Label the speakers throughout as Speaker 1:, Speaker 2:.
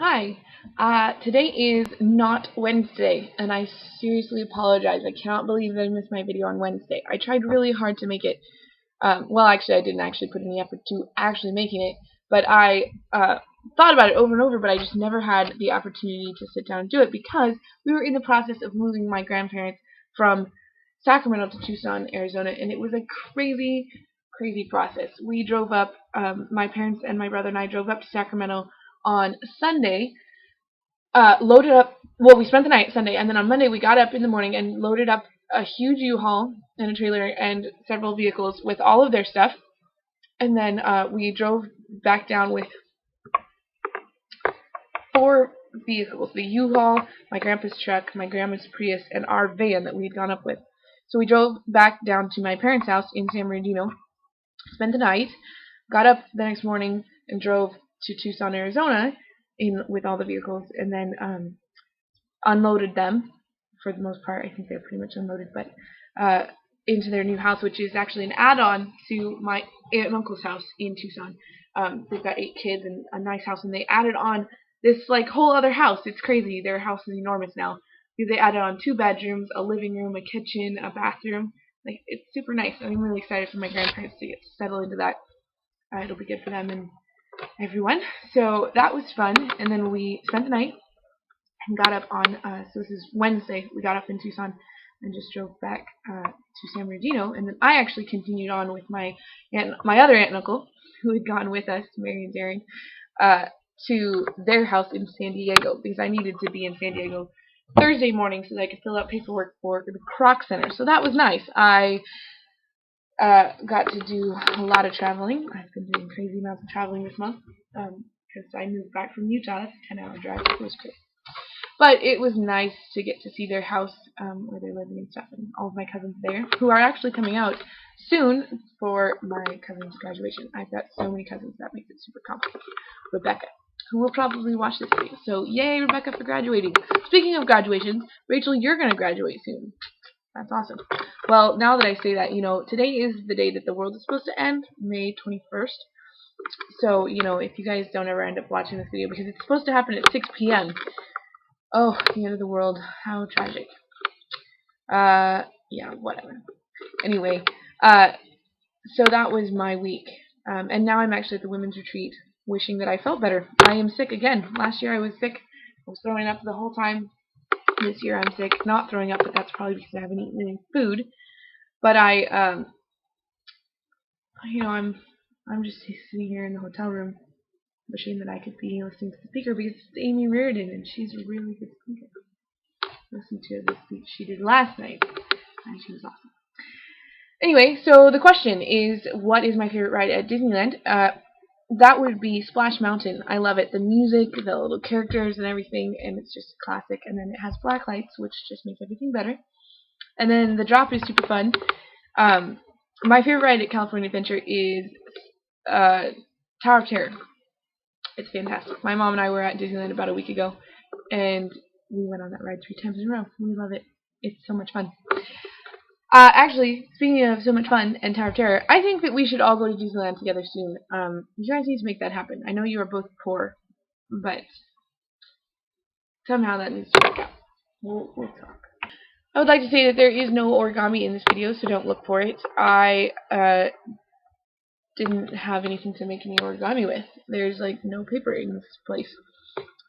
Speaker 1: Hi. Today is not Wednesday, and I seriously apologize. I cannot believe that I missed my video on Wednesday. I tried really hard to make it. Well, actually, I didn't actually put any effort to actually making it, but I thought about it over and over, but I just never had the opportunity to sit down and do it because we were in the process of moving my grandparents from Sacramento to Tucson, Arizona, and it was a crazy, crazy process. We drove up, my parents and my brother and I drove up to Sacramento on Sunday, loaded up. Well, we spent the night Sunday, and then on Monday we got up in the morning and loaded up a huge U-Haul and a trailer and several vehicles with all of their stuff. And then we drove back down with 4 vehicles: the U-Haul, my grandpa's truck, my grandma's Prius, and our van that we had gone up with. So we drove back down to my parents' house in San Bernardino, spent the night, got up the next morning, and drove to Tucson, Arizona, in with all the vehicles, and then unloaded them for the most part. I think they're pretty much unloaded, but into their new house, which is actually an add-on to my aunt and uncle's house in Tucson. They've got 8 kids and a nice house, and they added on this like whole other house. It's crazy. Their house is enormous now because they added on 2 bedrooms, a living room, a kitchen, a bathroom. Like, it's super nice. I'm really excited for my grandparents to get settled into that. It'll be good for them and everyone. So that was fun, and then we spent the night and got up on, so this is Wednesday, we got up in Tucson and just drove back to San Bernardino, and then I actually continued on with my other aunt and uncle, who had gone with us, Mary and Darren, to their house in San Diego, because I needed to be in San Diego Thursday morning so that I could fill out paperwork for the Croc Center. So that was nice. I got to do a lot of traveling. I've been doing crazy amounts of traveling this month because I moved back from Utah. That's a 10-hour drive. It was crazy. But it was nice to get to see their house where they're living and stuff, and all of my cousins there, who are actually coming out soon for my cousin's graduation. I've got so many cousins that makes it super complicated. Rebecca, who will probably watch this video. So yay, Rebecca, for graduating. Speaking of graduations, Rachel, you're going to graduate soon. That's awesome. Well, now that I say that, today is the day that the world is supposed to end, May 21st. So, if you guys don't ever end up watching this video, because it's supposed to happen at 6 p.m., oh, the end of the world. How tragic. Yeah, whatever. Anyway, so that was my week. And now I'm actually at the women's retreat, wishing that I felt better. I am sick again. Last year I was sick. I was throwing up the whole time. This year I'm sick. Not throwing up, but that's probably because I haven't eaten any food. But I'm just sitting here in the hotel room, wishing that I could be listening to the speaker, because it's Amy Reardon, and she's a really good speaker. Listen to the speech she did last night, and she was awesome. Anyway, so the question is, what is my favorite ride at Disneyland? That would be Splash Mountain. I love it. The music, the little characters and everything, and it's just a classic. And then it has black lights, which just makes everything better. And then the drop is super fun. My favorite ride at California Adventure is Tower of Terror. It's fantastic. My mom and I were at Disneyland about a week ago, and we went on that ride 3 times in a row. We love it. It's so much fun. Actually, speaking of so much fun and Tower of Terror, I think that we should all go to Disneyland together soon. You guys need to make that happen. I know you are both poor, but somehow that needs to work out. We'll talk. I would like to say that there is no origami in this video, so don't look for it. I didn't have anything to make any origami with. There's like no paper in this place.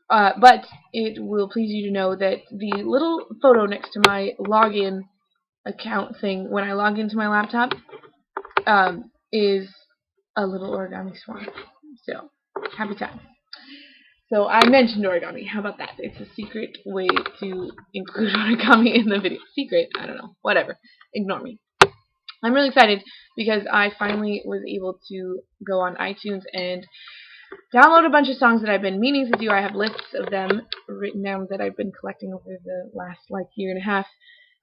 Speaker 1: But it will please you to know that the little photo next to my login account thing when I log into my laptop is a little origami swan. So, happy time. So, I mentioned origami. How about that? It's a secret way to include origami in the video. Secret? I don't know. Whatever. Ignore me. I'm really excited because I finally was able to go on iTunes and download a bunch of songs that I've been meaning to do. I have lists of them written down that I've been collecting over the last year and a half.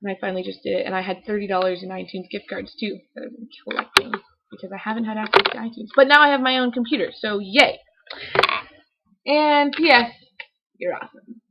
Speaker 1: And I finally just did it, and I had $30 in iTunes gift cards too that I've been collecting because I haven't had access to iTunes. But now I have my own computer, so yay! And P.S. You're awesome.